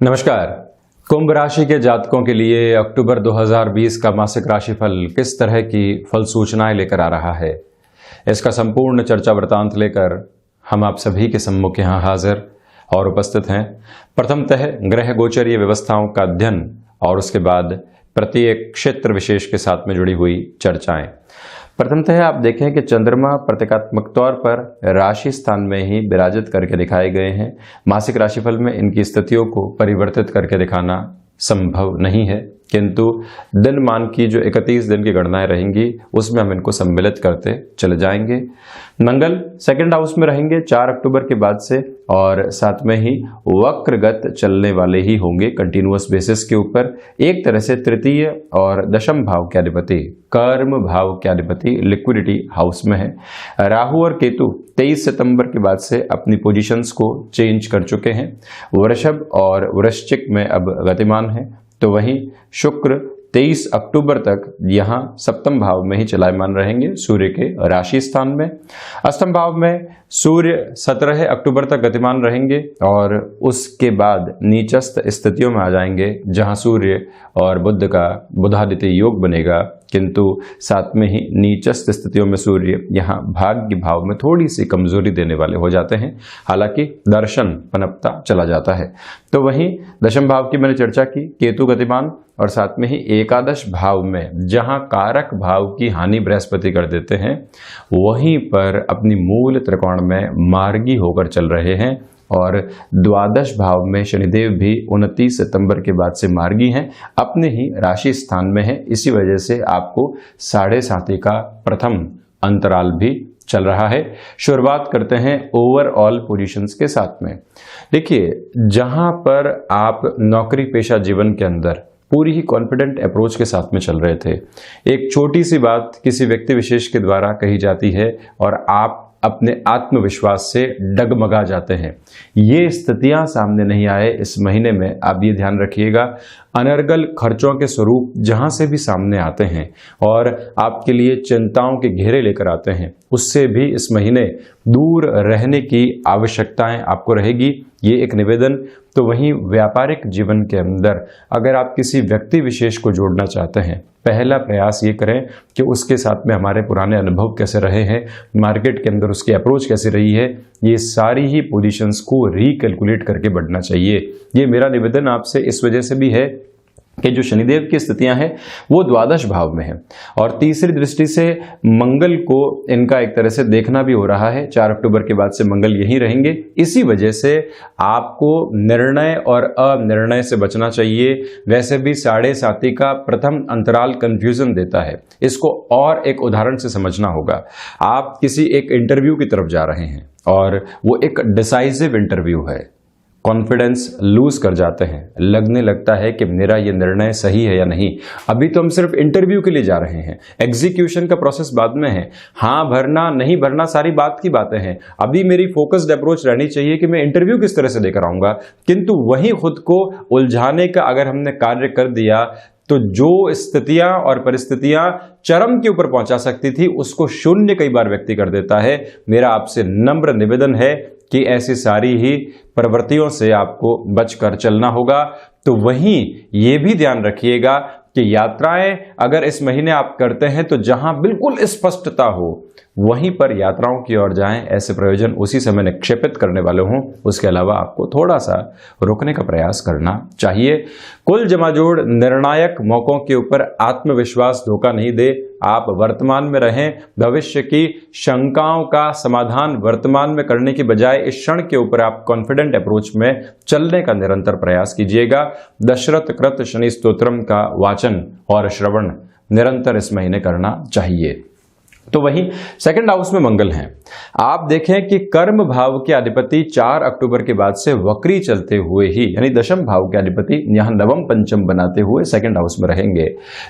नमस्कार। कुंभ राशि के जातकों के लिए अक्टूबर 2020 का मासिक राशिफल किस तरह की फल सूचनाएं लेकर आ रहा है, इसका संपूर्ण चर्चा वृतांत लेकर हम आप सभी के सम्मुख यहाँ हाजिर और उपस्थित हैं। प्रथमतः ग्रह गोचरीय व्यवस्थाओं का अध्ययन और उसके बाद प्रत्येक क्षेत्र विशेष के साथ में जुड़ी हुई चर्चाएं। प्रथमतः आप देखें कि चंद्रमा प्रतीकात्मक तौर पर राशि स्थान में ही विराजित करके दिखाए गए हैं। मासिक राशिफल में इनकी स्थितियों को परिवर्तित करके दिखाना संभव नहीं है, किंतु दिन मान की जो 31 दिन की गणनाएं रहेंगी उसमें हम इनको सम्मिलित करते चले जाएंगे। मंगल सेकंड हाउस में रहेंगे 4 अक्टूबर के बाद से और साथ में ही वक्रगत चलने वाले ही होंगे कंटिन्यूअस बेसिस के ऊपर। एक तरह से तृतीय और दशम भाव के अधिपति, कर्म भाव के अधिपति लिक्विडिटी हाउस में है। राहु और केतु 23 सितंबर के बाद से अपनी पोजीशंस को चेंज कर चुके हैं। वृषभ और वृश्चिक में अब गतिमान है, तो वहीं शुक्र 23 अक्टूबर तक यहाँ सप्तम भाव में ही चलायमान रहेंगे सूर्य के राशि स्थान में। अष्टम भाव में सूर्य 17 अक्टूबर तक गतिमान रहेंगे और उसके बाद नीचस्थ स्थितियों में आ जाएंगे जहां सूर्य और बुध का बुधादित्य योग बनेगा, किंतु साथ में ही नीचस्थ स्थितियों में सूर्य यहाँ भाग्य भाव में थोड़ी सी कमजोरी देने वाले हो जाते हैं, हालांकि दर्शन पनपता चला जाता है। तो वहीं दशम भाव की मैंने चर्चा की, केतु गतिमान और साथ में ही एकादश भाव में जहां कारक भाव की हानि बृहस्पति कर देते हैं वहीं पर अपनी मूल त्रिकोण में मार्गी होकर चल रहे हैं और द्वादश भाव में शनिदेव भी 29 सितंबर के बाद से मार्गी हैं, अपने ही राशि स्थान में है। इसी वजह से आपको 7.5 का प्रथम अंतराल भी चल रहा है। शुरुआत करते हैं ओवरऑल पोजीशंस के साथ में। देखिए, जहां पर आप नौकरी पेशा जीवन के अंदर पूरी ही कॉन्फिडेंट अप्रोच के साथ में चल रहे थे, एक छोटी सी बात किसी व्यक्ति विशेष के द्वारा कही जाती है और आप अपने आत्मविश्वास से डगमगा जाते हैं। ये स्थितियां सामने नहीं आए इस महीने में, आप ये ध्यान रखिएगा। अनर्गल खर्चों के स्वरूप जहां से भी सामने आते हैं और आपके लिए चिंताओं के घेरे लेकर आते हैं, उससे भी इस महीने दूर रहने की आवश्यकताएं आपको रहेगी, ये एक निवेदन। तो वहीं व्यापारिक जीवन के अंदर अगर आप किसी व्यक्ति विशेष को जोड़ना चाहते हैं, पहला प्रयास ये करें कि उसके साथ में हमारे पुराने अनुभव कैसे रहे हैं, मार्केट के अंदर उसकी अप्रोच कैसी रही है, ये सारी ही पोजीशंस को रिकैलकुलेट करके बढ़ना चाहिए। ये मेरा निवेदन आपसे इस वजह से भी है कि जो शनिदेव की स्थितियां हैं वो द्वादश भाव में है और तीसरी दृष्टि से मंगल को इनका एक तरह से देखना भी हो रहा है। 4 अक्टूबर के बाद से मंगल यहीं रहेंगे। इसी वजह से आपको निर्णय और अनिर्णय से बचना चाहिए। वैसे भी 7.5 का प्रथम अंतराल कंफ्यूजन देता है, इसको और एक उदाहरण से समझना होगा। आप किसी एक इंटरव्यू की तरफ जा रहे हैं और वो एक डिसाइसिव इंटरव्यू है, कॉन्फिडेंस लूज कर जाते हैं, लगने लगता है कि मेरा ये निर्णय सही है या नहीं। अभी तो हम सिर्फ इंटरव्यू के लिए जा रहे हैं, एग्जीक्यूशन का प्रोसेस बाद में है। हाँ भरना नहीं भरना सारी बात की बातें हैं। अभी मेरी फोकस्ड अप्रोच रहनी चाहिए कि मैं इंटरव्यू किस तरह से देकर आऊंगा, किंतु वहीं खुद को उलझाने का अगर हमने कार्य कर दिया तो जो स्थितियां और परिस्थितियां चरम के ऊपर पहुंचा सकती थी उसको शून्य कई बार व्यक्ति कर देता है। मेरा आपसे नम्र निवेदन है कि ऐसी सारी ही प्रवृत्तियों से आपको बचकर चलना होगा। तो वहीं ये भी ध्यान रखिएगा कि यात्राएं अगर इस महीने आप करते हैं तो जहां बिल्कुल स्पष्टता हो वहीं पर यात्राओं की ओर जाएं। ऐसे प्रयोजन उसी समय निक्षेपित करने वाले हों, उसके अलावा आपको थोड़ा सा रोकने का प्रयास करना चाहिए। कुल जमाजोड़ निर्णायक मौकों के ऊपर आत्मविश्वास धोखा नहीं दे। आप वर्तमान में रहें, भविष्य की शंकाओं का समाधान वर्तमान में करने की बजाय इस क्षण के ऊपर आप कॉन्फिडेंट अप्रोच में चलने का निरंतर प्रयास कीजिएगा। दशरथ कृत शनि स्तोत्रम का वाचन और श्रवण निरंतर इस महीने करना चाहिए। तो वहीं सेकंड हाउस में मंगल हैं। आप देखें कि कर्म भाव के अधिपति 4 अक्टूबर के बाद से वक्री चलते हुए ही, यानी दशम भाव के अधिपति यहां नवम पंचम बनाते हुए सेकंड हाउस में रहेंगे।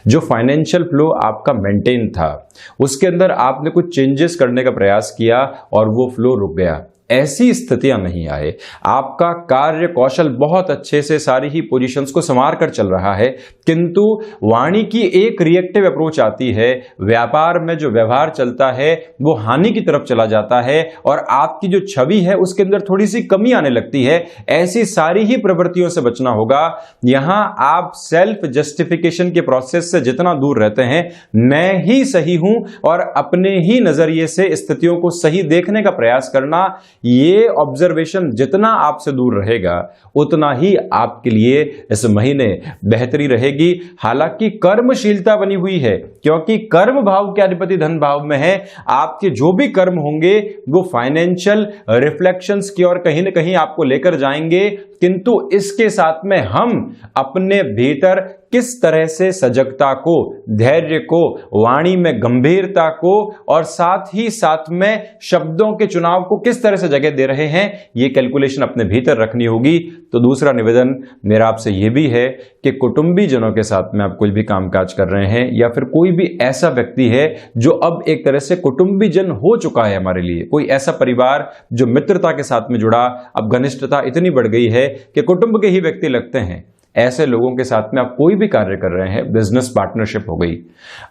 जो फाइनेंशियल फ्लो आपका मेंटेन था उसके अंदर आपने कुछ चेंजेस करने का प्रयास किया और वो फ्लो रुक गया। ऐसी स्थितियां नहीं आए। आपका कार्य कौशल बहुत अच्छे से सारी ही पोजीशंस को संवार कर चल रहा है, किंतु वाणी की एक रिएक्टिव अप्रोच आती है, व्यापार में जो व्यवहार चलता है वो हानि की तरफ चला जाता है और आपकी जो छवि है उसके अंदर थोड़ी सी कमी आने लगती है। ऐसी सारी ही प्रवृत्तियों से बचना होगा। यहां आप सेल्फ जस्टिफिकेशन के प्रोसेस से जितना दूर रहते हैं, मैं ही सही हूं और अपने ही नजरिए से स्थितियों को सही देखने का प्रयास करना, ये ऑब्जर्वेशन जितना आपसे दूर रहेगा उतना ही आपके लिए इस महीने बेहतरी रहेगी। हालांकि कर्मशीलता बनी हुई है, क्योंकि कर्म भाव के अधिपति धन भाव में है। आपके जो भी कर्म होंगे वो फाइनेंशियल रिफ्लेक्शंस की ओर कहीं ना कहीं आपको लेकर जाएंगे, किंतु इसके साथ में हम अपने भीतर किस तरह से सजगता को, धैर्य को, वाणी में गंभीरता को और साथ ही साथ में शब्दों के चुनाव को किस तरह से जगह दे रहे हैं, ये कैलकुलेशन अपने भीतर रखनी होगी। तो दूसरा निवेदन मेरा आपसे यह भी है कि कुटुंबी जनों के साथ में आप कोई भी कामकाज कर रहे हैं या फिर कोई भी ऐसा व्यक्ति है जो अब एक तरह से कुटुंबी जन हो चुका है हमारे लिए, कोई ऐसा परिवार जो मित्रता के साथ में जुड़ा, अब घनिष्ठता इतनी बढ़ गई है कि कुटुंब के ही व्यक्ति लगते हैं, ऐसे लोगों के साथ में आप कोई भी कार्य कर रहे हैं, बिजनेस पार्टनरशिप हो गई,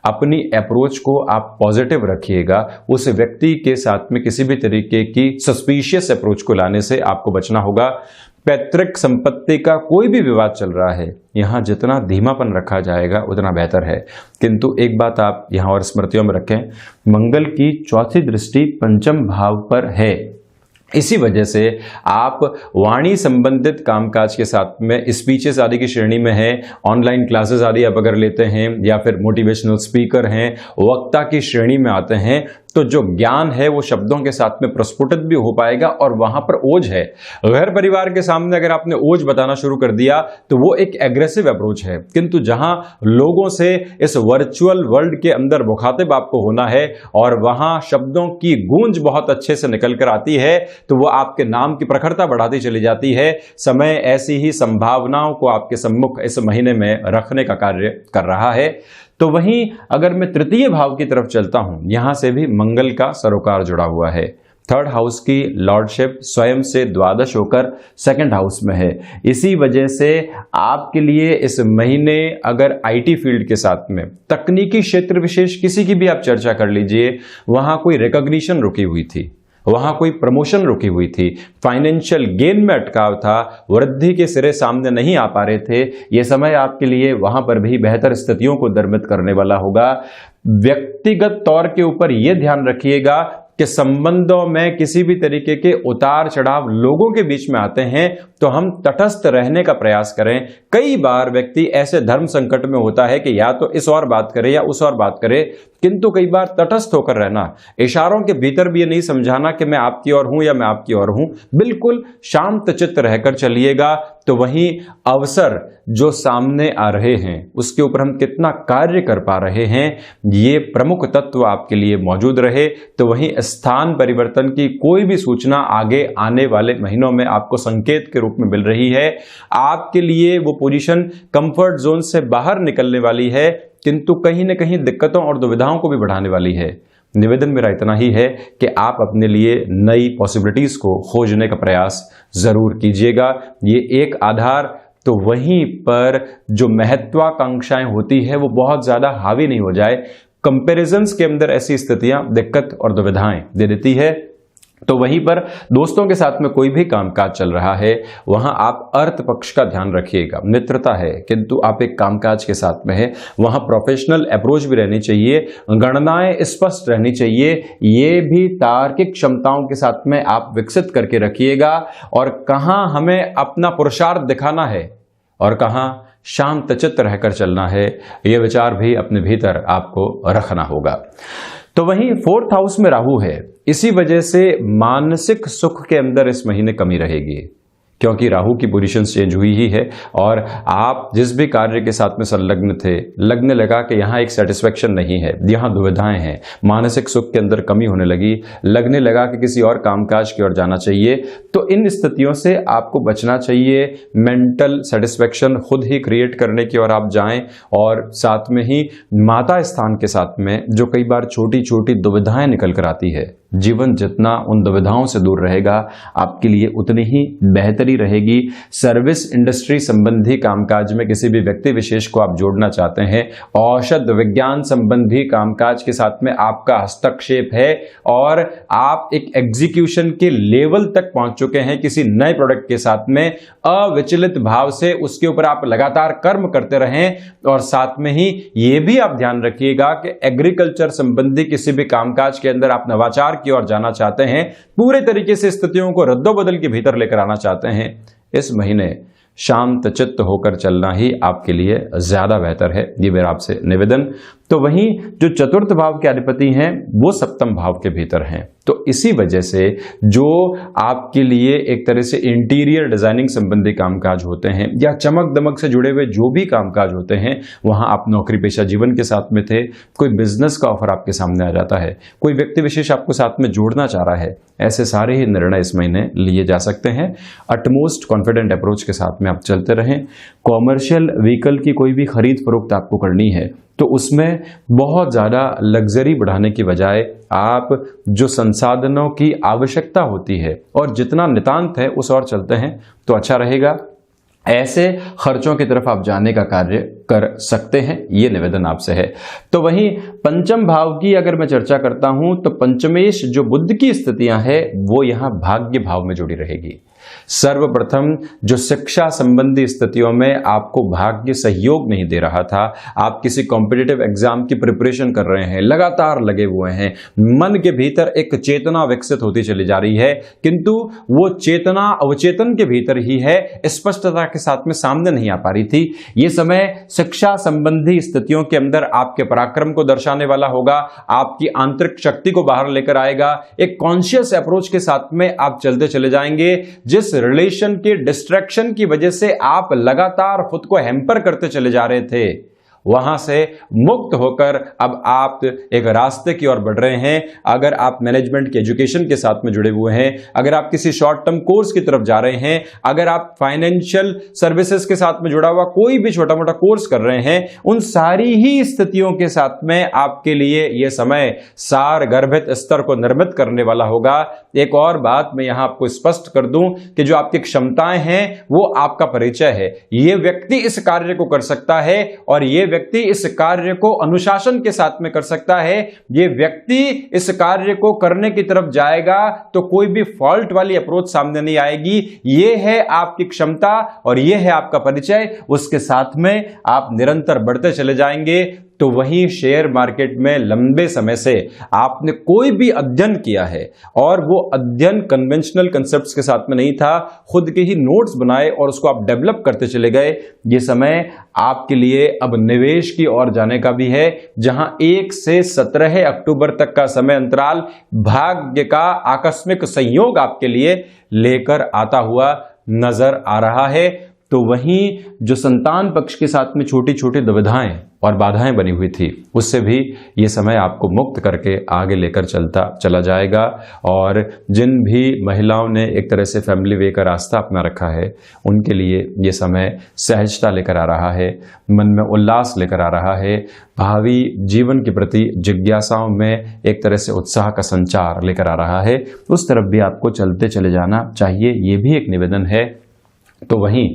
अपनी अप्रोच को आप पॉजिटिव रखिएगा। उस व्यक्ति के साथ में किसी भी तरीके की सस्पिशियस अप्रोच को लाने से आपको बचना होगा। पैतृक संपत्ति का कोई भी विवाद चल रहा है, यहां जितना धीमापन रखा जाएगा उतना बेहतर है। किंतु एक बात आप यहां और स्मृतियों में रखें, मंगल की चौथी दृष्टि पंचम भाव पर है। इसी वजह से आप वाणी संबंधित कामकाज के साथ में स्पीचेस आदि की श्रेणी में हैं, ऑनलाइन क्लासेस आदि आप अगर लेते हैं या फिर मोटिवेशनल स्पीकर हैं, वक्ता की श्रेणी में आते हैं, तो जो ज्ञान है वो शब्दों के साथ में प्रस्फुटित भी हो पाएगा और वहां पर ओज है। घर परिवार के सामने अगर आपने ओज बताना शुरू कर दिया तो वो एक एग्रेसिव अप्रोच है, किंतु जहां लोगों से इस वर्चुअल वर्ल्ड के अंदर मुखातिब आपको होना है और वहां शब्दों की गूंज बहुत अच्छे से निकल कर आती है, तो वो आपके नाम की प्रखरता बढ़ाती चली जाती है। समय ऐसी ही संभावनाओं को आपके सम्मुख इस महीने में रखने का कार्य कर रहा है। तो वहीं अगर मैं तृतीय भाव की तरफ चलता हूं, यहां से भी मंगल का सरोकार जुड़ा हुआ है। थर्ड हाउस की लॉर्डशिप स्वयं से द्वादश होकर सेकंड हाउस में है। इसी वजह से आपके लिए इस महीने अगर आईटी फील्ड के साथ में तकनीकी क्षेत्र विशेष किसी की भी आप चर्चा कर लीजिए, वहां कोई रिकॉग्निशन रुकी हुई थी, वहां कोई प्रमोशन रुकी हुई थी, फाइनेंशियल गेन में अटकाव था, वृद्धि के सिरे सामने नहीं आ पा रहे थे, यह समय आपके लिए वहां पर भी बेहतर स्थितियों को निर्मित करने वाला होगा। व्यक्तिगत तौर के ऊपर यह ध्यान रखिएगा कि संबंधों में किसी भी तरीके के उतार चढ़ाव लोगों के बीच में आते हैं तो हम तटस्थ रहने का प्रयास करें। कई बार व्यक्ति ऐसे धर्म संकट में होता है कि या तो इस और बात करे या उस और बात करे, किंतु कई बार तटस्थ होकर रहना, इशारों के भीतर भी ये नहीं समझाना कि मैं आपकी ओर हूं या मैं आपकी ओर हूं, बिल्कुल शांत चित्त रहकर चलिएगा। तो वहीं अवसर जो सामने आ रहे हैं उसके ऊपर हम कितना कार्य कर पा रहे हैं, ये प्रमुख तत्व आपके लिए मौजूद रहे। तो वहीं स्थान परिवर्तन की कोई भी सूचना आगे आने वाले महीनों में आपको संकेत के रूप में मिल रही है। आपके लिए वो पोजीशन कंफर्ट जोन से बाहर निकलने वाली है, किंतु कहीं ना कहीं दिक्कतों और दुविधाओं को भी बढ़ाने वाली है। निवेदन मेरा इतना ही है कि आप अपने लिए नई पॉसिबिलिटीज को खोजने का प्रयास जरूर कीजिएगा। ये एक आधार, तो वहीं पर जो महत्वाकांक्षाएं होती है वो बहुत ज्यादा हावी नहीं हो जाए। कंपैरिजंस के अंदर ऐसी स्थितियां दिक्कत और दुविधाएं दे देती है। तो वहीं पर दोस्तों के साथ में कोई भी कामकाज चल रहा है, वहां आप अर्थ पक्ष का ध्यान रखिएगा। मित्रता है किंतु आप एक कामकाज के साथ में है, वहां प्रोफेशनल अप्रोच भी रहनी चाहिए, गणनाएं स्पष्ट रहनी चाहिए। ये भी तार्किक क्षमताओं के साथ में आप विकसित करके रखिएगा और कहां हमें अपना पुरुषार्थ दिखाना है और कहां शांत चित्त रहकर चलना है, यह विचार भी अपने भीतर आपको रखना होगा। तो वहीं फोर्थ हाउस में राहु है, इसी वजह से मानसिक सुख के अंदर इस महीने कमी रहेगी, क्योंकि राहु की पोजीशन चेंज हुई ही है और आप जिस भी कार्य के साथ में संलग्न थे, लगने लगा कि यहाँ एक सेटिस्फेक्शन नहीं है, यहाँ दुविधाएं हैं, मानसिक सुख के अंदर कमी होने लगी, लगने लगा कि किसी और कामकाज की ओर जाना चाहिए। तो इन स्थितियों से आपको बचना चाहिए। मेंटल सेटिस्फेक्शन खुद ही क्रिएट करने की ओर आप जाएं और साथ में ही माता स्थान के साथ में जो कई बार छोटी छोटी दुविधाएं निकल कर आती है, जीवन जितना उन दुविधाओं से दूर रहेगा, आपके लिए उतनी ही बेहतरी रहेगी। सर्विस इंडस्ट्री संबंधी कामकाज में किसी भी व्यक्ति विशेष को आप जोड़ना चाहते हैं, औषध विज्ञान संबंधी कामकाज के साथ में आपका हस्तक्षेप है और आप एक एग्जीक्यूशन के लेवल तक पहुंच चुके हैं किसी नए प्रोडक्ट के साथ में, अविचलित भाव से उसके ऊपर आप लगातार कर्म करते रहें। और साथ में ही यह भी आप ध्यान रखिएगा कि एग्रीकल्चर संबंधी किसी भी कामकाज के अंदर आप नवाचार की ओर जाना चाहते हैं, पूरे तरीके से स्थितियों को रद्दोबदल के भीतर लेकर आना चाहते हैं, इस महीने शांत चित्त होकर चलना ही आपके लिए ज्यादा बेहतर है, ये मेरा आपसे निवेदन। तो वहीं जो चतुर्थ भाव के अधिपति हैं वो सप्तम भाव के भीतर हैं, तो इसी वजह से जो आपके लिए एक तरह से इंटीरियर डिजाइनिंग संबंधी कामकाज होते हैं या चमक दमक से जुड़े हुए जो भी कामकाज होते हैं, वहां आप नौकरी पेशा जीवन के साथ में थे, कोई बिजनेस का ऑफर आपके सामने आ जाता है, कोई व्यक्ति विशेष आपको साथ में जोड़ना चाह रहा है, ऐसे सारे ही निर्णय इस महीने लिए जा सकते हैं। अटमोस्ट कॉन्फिडेंट अप्रोच के साथ में आप चलते रहें। कॉमर्शियल व्हीकल की कोई भी खरीद फरोख्त आपको करनी है तो उसमें बहुत ज़्यादा लग्जरी बढ़ाने की बजाय आप जो संसाधनों की आवश्यकता होती है और जितना नितांत है उस ओर चलते हैं तो अच्छा रहेगा। ऐसे खर्चों की तरफ आप जाने का कार्य कर सकते हैं, ये निवेदन आपसे है। तो वहीं पंचम भाव की अगर मैं चर्चा करता हूं तो पंचमेश जो बुध की स्थितियां हैं वो यहां भाग्य भाव में जुड़ी रहेगी। सर्वप्रथम जो शिक्षा संबंधी स्थितियों में आपको भाग्य सहयोग नहीं दे रहा था, आप किसी कॉम्पिटिटिव एग्जाम की प्रिपरेशन कर रहे हैं, लगातार लगे हुए हैं, मन के भीतर एक चेतना विकसित होती चली जा रही है, किंतु वो चेतना अवचेतन के भीतर ही है, स्पष्टता के साथ में सामने नहीं आ पा रही थी। ये समय शिक्षा संबंधी स्थितियों के अंदर आपके पराक्रम को दर्शाने वाला होगा, आपकी आंतरिक शक्ति को बाहर लेकर आएगा। एक कॉन्शियस अप्रोच के साथ में आप चलते चले जाएंगे। जिस रिलेशन के डिस्ट्रैक्शन की वजह से आप लगातार खुद को हैम्पर करते चले जा रहे थे, वहां से मुक्त होकर अब आप एक रास्ते की ओर बढ़ रहे हैं। अगर आप मैनेजमेंट के एजुकेशन के साथ में जुड़े हुए हैं, अगर आप किसी शॉर्ट टर्म कोर्स की तरफ जा रहे हैं, अगर आप फाइनेंशियल सर्विसेज के साथ में जुड़ा हुआ कोई भी छोटा मोटा कोर्स कर रहे हैं, उन सारी ही स्थितियों के साथ में आपके लिए यह समय सार गर्भित स्तर को निर्मित करने वाला होगा। एक और बात मैं यहां आपको स्पष्ट कर दूं कि जो आपकी क्षमताएं हैं वो आपका परिचय है। यह व्यक्ति इस कार्य को कर सकता है और यह व्यक्ति इस कार्य को अनुशासन के साथ में कर सकता है। यह व्यक्ति इस कार्य को करने की तरफ जाएगा तो कोई भी फॉल्ट वाली अप्रोच सामने नहीं आएगी। यह है आपकी क्षमता और यह है आपका परिचय, उसके साथ में आप निरंतर बढ़ते चले जाएंगे। तो वहीं शेयर मार्केट में लंबे समय से आपने कोई भी अध्ययन किया है और वो अध्ययन कन्वेंशनल कंसेप्ट्स के साथ में नहीं था, खुद के ही नोट्स बनाए और उसको आप डेवलप करते चले गए, ये समय आपके लिए अब निवेश की ओर जाने का भी है, जहां 1 से 17 अक्टूबर तक का समय अंतराल भाग्य का आकस्मिक संयोग आपके लिए लेकर आता हुआ नजर आ रहा है। तो वहीं जो संतान पक्ष के साथ में छोटी छोटी दुविधाएं और बाधाएं बनी हुई थी, उससे भी ये समय आपको मुक्त करके आगे लेकर चला जाएगा। और जिन भी महिलाओं ने एक तरह से फैमिली वे का रास्ता अपना रखा है, उनके लिए ये समय सहजता लेकर आ रहा है, मन में उल्लास लेकर आ रहा है, भावी जीवन के प्रति जिज्ञासाओं में एक तरह से उत्साह का संचार लेकर आ रहा है। उस तरफ भी आपको चलते चले जाना चाहिए, ये भी एक निवेदन है। तो वहीं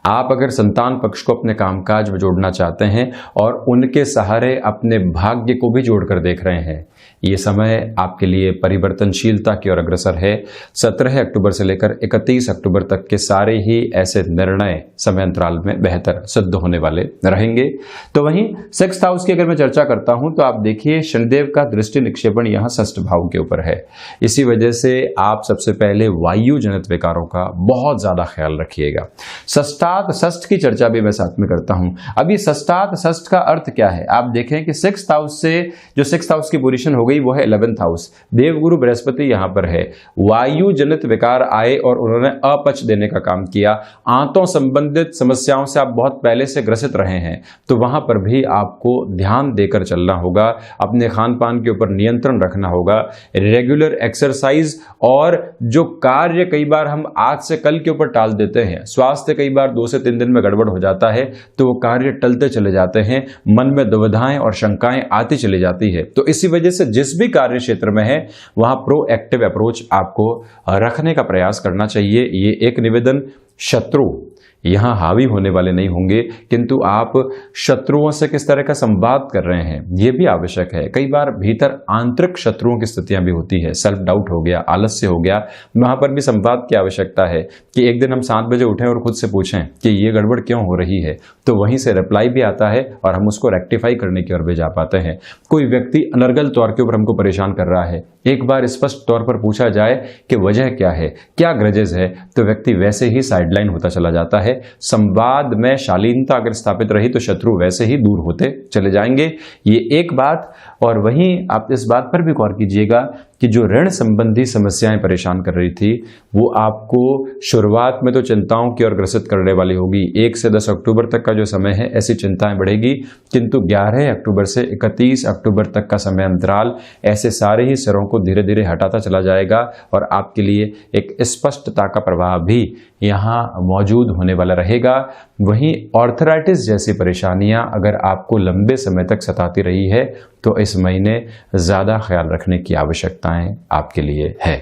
आप अगर संतान पक्ष को अपने कामकाज में जोड़ना चाहते हैं और उनके सहारे अपने भाग्य को भी जोड़कर देख रहे हैं, ये समय आपके लिए परिवर्तनशीलता की ओर अग्रसर है। 17 अक्टूबर से लेकर 31 अक्टूबर तक के सारे ही ऐसे निर्णय समय अंतराल में बेहतर सिद्ध होने वाले रहेंगे। तो वहीं 6th हाउस की अगर मैं चर्चा करता हूं तो आप देखिए शनिदेव का दृष्टि निक्षेपण यहाँ 6th भाव के ऊपर है। इसी वजह से आप सबसे पहले वायु जनित विकारों का बहुत ज्यादा ख्याल रखिएगा। षष्ठात षष्ठ की चर्चा भी मैं साथ में करता हूं। अभी षष्ठात षष्ठ का अर्थ क्या है, आप देखें कि 6th हाउस से जो 6th हाउस की पोजीशन हो गई वो है 11th हाउस। देवगुरु बृहस्पति यहां पर है, वायु जनित विकार आए और उन्होंने अपच देने का काम किया। आंतों संबंधित समस्याओं से आप बहुत पहले से ग्रसित रहे हैं, तो वहां पर भी आपको ध्यान देकर चलना होगा, अपने खान पान के ऊपर नियंत्रण रखना होगा, रेगुलर एक्सरसाइज और जो कार्य कई बार हम आज से कल के ऊपर टाल देते हैं, स्वास्थ्य कई बार 2 से 3 दिन में गड़बड़ हो जाता है, तो वो कार्य टलते चले जाते हैं, मन में दुविधाएं और शंकाएं आती चली जाती है। तो इसी वजह से जिस भी कार्य क्षेत्र में है वहां प्रोएक्टिव अप्रोच आपको रखने का प्रयास करना चाहिए। ये एक निवेदन, शत्रु यहां हावी होने वाले नहीं होंगे, किंतु आप शत्रुओं से किस तरह का संवाद कर रहे हैं यह भी आवश्यक है। कई बार भीतर आंतरिक शत्रुओं की स्थितियां भी होती है, सेल्फ डाउट हो गया, आलस्य हो गया, वहां पर भी संवाद की आवश्यकता है कि एक दिन हम 7 बजे उठें और खुद से पूछें कि ये गड़बड़ क्यों हो रही है, तो वहीं से रिप्लाई भी आता है और हम उसको रेक्टिफाई करने की ओर भी जा पाते हैं। कोई व्यक्ति अनर्गल तौर के ऊपर हमको परेशान कर रहा है, एक बार स्पष्ट तौर पर पूछा जाए कि वजह क्या है, क्या ग्रजेस है, तो व्यक्ति वैसे ही साइडलाइन होता चला जाता है। संवाद में शालीनता अगर स्थापित रही तो शत्रु वैसे ही दूर होते चले जाएंगे। ये एक बात। और वहीं आप इस बात पर भी गौर कीजिएगा कि जो ऋण संबंधी समस्याएं परेशान कर रही थी वो आपको शुरुआत में तो चिंताओं की ओर ग्रसित करने वाली होगी। 1 से 10 अक्टूबर तक का जो समय है ऐसी चिंताएं बढ़ेगी, किंतु 11 अक्टूबर से 31 अक्टूबर तक का समय अंतराल ऐसे सारे ही सिरों को धीरे धीरे हटाता चला जाएगा और आपके लिए एक स्पष्टता का प्रवाह भी यहाँ मौजूद होने वाला रहेगा। वहीं ऑर्थराइटिस जैसी परेशानियां अगर आपको लंबे समय तक सताती रही है तो इस महीने ज़्यादा ख्याल रखने की आवश्यकताएं आपके लिए है।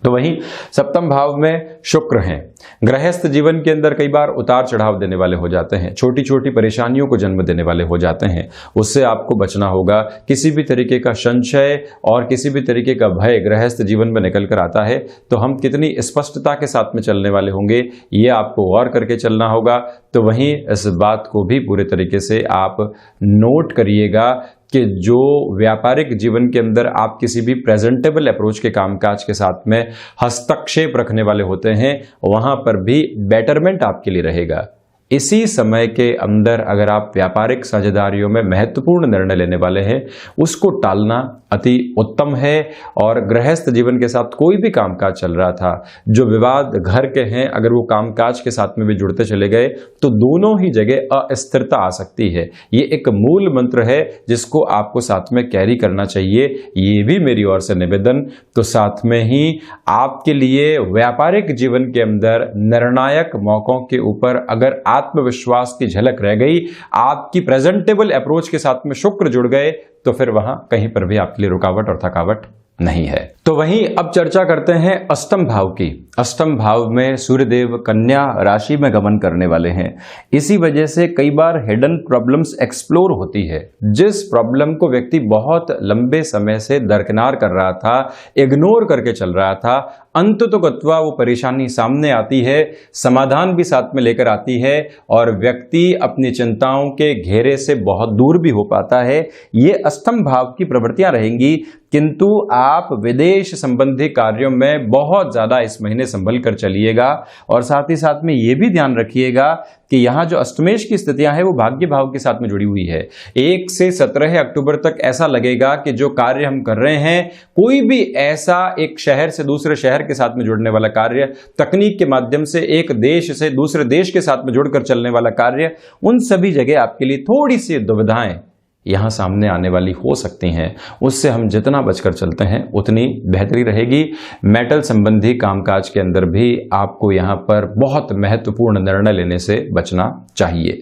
तो वहीं सप्तम भाव में शुक्र हैं। गृहस्थ जीवन के अंदर कई बार उतार चढ़ाव देने वाले हो जाते हैं, छोटी छोटी परेशानियों को जन्म देने वाले हो जाते हैं, उससे आपको बचना होगा। किसी भी तरीके का संशय और किसी भी तरीके का भय गृहस्थ जीवन में निकल कर आता है तो हम कितनी स्पष्टता के साथ में चलने वाले होंगे ये आपको गौर करके चलना होगा। तो वहीं इस बात को भी पूरे तरीके से आप नोट करिएगा कि जो व्यापारिक जीवन के अंदर आप किसी भी प्रेजेंटेबल अप्रोच के कामकाज के साथ में हस्तक्षेप रखने वाले होते हैं वहां पर भी बेटरमेंट आपके लिए रहेगा। इसी समय के अंदर अगर आप व्यापारिक साझेदारियों में महत्वपूर्ण निर्णय लेने वाले हैं उसको टालना अति उत्तम है। और गृहस्थ जीवन के साथ कोई भी कामकाज चल रहा था, जो विवाद घर के हैं, अगर वो कामकाज के साथ में भी जुड़ते चले गए तो दोनों ही जगह अस्थिरता आ सकती है। ये एक मूल मंत्र है जिसको आपको साथ में कैरी करना चाहिए, ये भी मेरी ओर से निवेदन। तो साथ में ही आपके लिए व्यापारिक जीवन के अंदर निर्णायक मौकों के ऊपर अगर आत्मविश्वास की झलक रह गई, आपकी प्रेजेंटेबल अप्रोच के साथ में शुक्र जुड़ गए, तो फिर वहां कहीं पर भी आपके लिए रुकावट और थकावट नहीं है। तो वहीं अब चर्चा करते हैं अष्टम भाव की। अष्टम भाव में सूर्यदेव कन्या राशि में गमन करने वाले हैं। इसी वजह से कई बार हिडन प्रॉब्लम्स एक्सप्लोर होती है। जिस प्रॉब्लम को व्यक्ति बहुत लंबे समय से दरकिनार कर रहा था, इग्नोर करके चल रहा था, अंततोगत्वा वो परेशानी सामने आती है, समाधान भी साथ में लेकर आती है और व्यक्ति अपनी चिंताओं के घेरे से बहुत दूर भी हो पाता है। ये अष्टम भाव की प्रवृत्तियां रहेंगी, किंतु आप विदेश संबंधी कार्यों में बहुत ज्यादा इस महीने संभल कर चलिएगा। और साथ ही साथ में ये भी ध्यान रखिएगा कि यहाँ जो अष्टमेश की स्थितियां हैं वो भाग्य भाव के साथ में जुड़ी हुई है। 1 से 17 अक्टूबर तक ऐसा लगेगा कि जो कार्य हम कर रहे हैं, कोई भी ऐसा एक शहर से दूसरे शहर के साथ में जुड़ने वाला कार्य, तकनीक के माध्यम से एक देश से दूसरे देश के साथ में जुड़कर चलने वाला कार्य, उन सभी जगह आपके लिए थोड़ी सी दुविधाएं यहां सामने आने वाली हो सकती हैं। उससे हम जितना बचकर चलते हैं उतनी बेहतरी रहेगी। मेटल संबंधी कामकाज के अंदर भी आपको यहां पर बहुत महत्वपूर्ण निर्णय लेने से बचना चाहिए।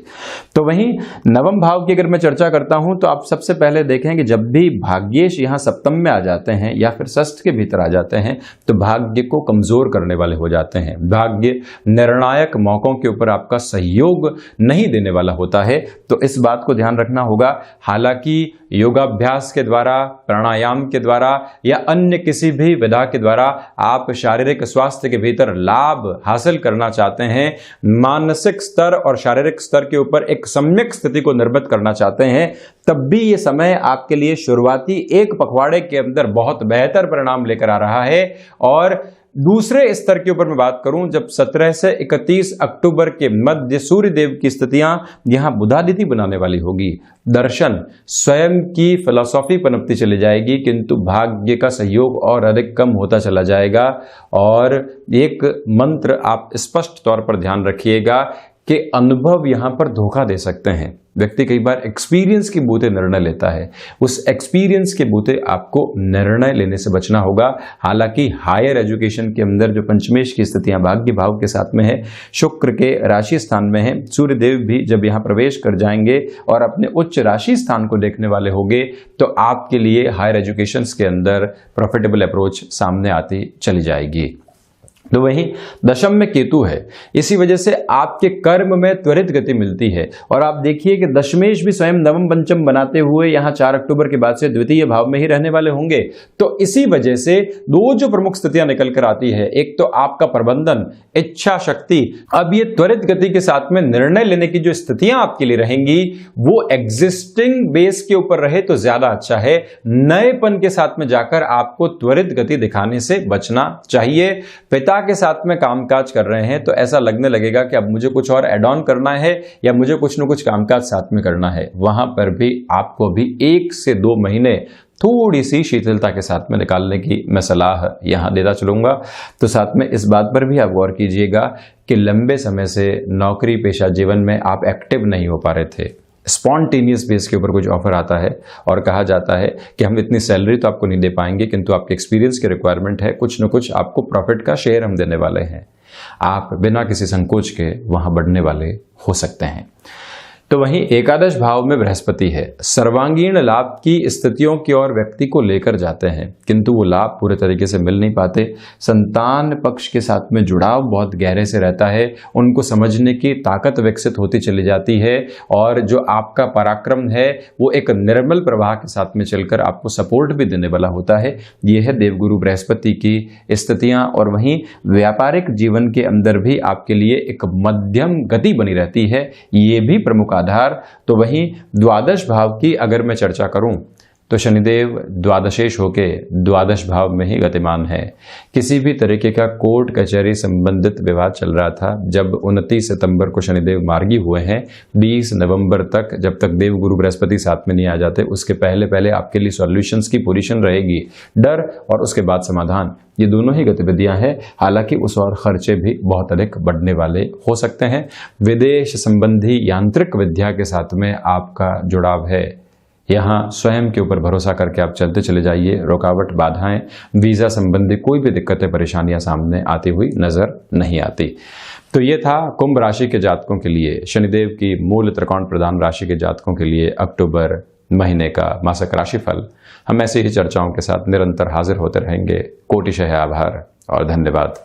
तो वहीं नवम भाव की अगर मैं चर्चा करता हूं तो आप सबसे पहले देखें कि जब भी भाग्येश यहां सप्तम में आ जाते हैं या फिर षष्ठ के भीतर आ जाते हैं तो भाग्य को कमजोर करने वाले हो जाते हैं। भाग्य निर्णायक मौकों के ऊपर आपका सहयोग नहीं देने वाला होता है, तो इस बात को ध्यान रखना होगा। हालांकि योगाभ्यास के द्वारा, प्राणायाम के द्वारा या अन्य किसी भी विधा के द्वारा आप शारीरिक स्वास्थ्य के भीतर लाभ हासिल करना चाहते हैं, मानसिक स्तर और शारीरिक स्तर के ऊपर एक सम्यक स्थिति को निर्मित करना चाहते हैं, तब भी ये समय आपके लिए शुरुआती एक पखवाड़े के अंदर बहुत बेहतर परिणाम लेकर आ रहा है। और दूसरे स्तर के ऊपर मैं बात करूं, जब 17 से 31 अक्टूबर के मध्य सूर्य देव की स्थितियां यहां बुधादिति बनाने वाली होगी। दर्शन स्वयं की फिलॉसफी पनपती चली जाएगी, किंतु भाग्य का सहयोग और अधिक कम होता चला जाएगा। और एक मंत्र आप स्पष्ट तौर पर ध्यान रखिएगा कि अनुभव यहां पर धोखा दे सकते हैं। व्यक्ति कई बार एक्सपीरियंस के बूते निर्णय लेता है। उस एक्सपीरियंस के बूते आपको निर्णय लेने से बचना होगा। हालांकि हायर एजुकेशन के अंदर जो पंचमेश की स्थितियां भाग्य भाव के साथ में है, शुक्र के राशि स्थान में है, सूर्यदेव भी जब यहां प्रवेश कर जाएंगे और अपने उच्च राशि स्थान को देखने वाले होंगे, तो आपके लिए हायर एजुकेशन के अंदर प्रॉफिटेबल अप्रोच सामने आती चली जाएगी। तो वहीं दशम में केतु है, इसी वजह से आपके कर्म में त्वरित गति मिलती है। और आप देखिए कि दशमेश भी स्वयं नवम पंचम बनाते हुए यहां 4 अक्टूबर के बाद से द्वितीय भाव में ही रहने वाले होंगे। तो इसी वजह से दो जो प्रमुख स्थितियां निकल कर आती है, एक तो आपका प्रबंधन, इच्छा शक्ति। अब ये त्वरित गति के साथ में निर्णय लेने की जो स्थितियां आपके लिए रहेंगी, वो एग्जिस्टिंग बेस के ऊपर रहे तो ज्यादा अच्छा है। नएपन के साथ में जाकर आपको त्वरित गति दिखाने से बचना चाहिए। पिता के साथ में कामकाज कर रहे हैं तो ऐसा लगने लगेगा कि अब मुझे कुछ और एड ऑन करना है या मुझे कुछ न कुछ कामकाज साथ में करना है। वहां पर भी आपको भी 1 से 2 महीने थोड़ी सी शिथिलता के साथ में निकालने की मैं सलाह यहां देता चलूंगा। तो साथ में इस बात पर भी आप गौर कीजिएगा कि लंबे समय से नौकरी पेशा जीवन में आप एक्टिव नहीं हो पा रहे थे। स्पॉन्टेनियस बेस के ऊपर कुछ ऑफर आता है और कहा जाता है कि हम इतनी सैलरी तो आपको नहीं दे पाएंगे, किंतु आपके एक्सपीरियंस की रिक्वायरमेंट है, कुछ न कुछ आपको प्रॉफिट का शेयर हम देने वाले हैं। आप बिना किसी संकोच के वहां बढ़ने वाले हो सकते हैं। तो वहीं एकादश भाव में बृहस्पति है, सर्वांगीण लाभ की स्थितियों की ओर व्यक्ति को लेकर जाते हैं, किंतु वो लाभ पूरे तरीके से मिल नहीं पाते। संतान पक्ष के साथ में जुड़ाव बहुत गहरे से रहता है, उनको समझने की ताकत विकसित होती चली जाती है और जो आपका पराक्रम है वो एक निर्मल प्रवाह के साथ में चलकर आपको सपोर्ट भी देने वाला होता है। ये है देवगुरु बृहस्पति की स्थितियां। और वहीं व्यापारिक जीवन के अंदर भी आपके लिए एक मध्यम गति बनी रहती है, ये भी प्रमुख आधार। तो वहीं द्वादश भाव की अगर मैं चर्चा करूं तो शनिदेव द्वादशेश होके द्वादश भाव में ही गतिमान है। किसी भी तरीके का कोर्ट कचहरी संबंधित विवाद चल रहा था, जब 29 सितंबर को शनिदेव मार्गी हुए हैं, 20 नवंबर तक जब तक देव गुरु बृहस्पति साथ में नहीं आ जाते, उसके पहले पहले आपके लिए सॉल्यूशंस की पोजीशन रहेगी। डर और उसके बाद समाधान, ये दोनों ही गतिविधियां हैं। हालांकि उस और खर्चे भी बहुत अधिक बढ़ने वाले हो सकते हैं। विदेश संबंधी यांत्रिक विद्या के साथ में आपका जुड़ाव है, यहाँ स्वयं के ऊपर भरोसा करके आप चलते चले जाइए। रुकावट, बाधाएं, वीजा संबंधी कोई भी दिक्कतें, परेशानियां सामने आती हुई नजर नहीं आती। तो ये था कुंभ राशि के जातकों के लिए, शनिदेव की मूल त्रिकोण प्रधान राशि के जातकों के लिए अक्टूबर महीने का मासिक राशिफल। हम ऐसी ही चर्चाओं के साथ निरंतर हाजिर होते रहेंगे। कोटिशः आभार और धन्यवाद।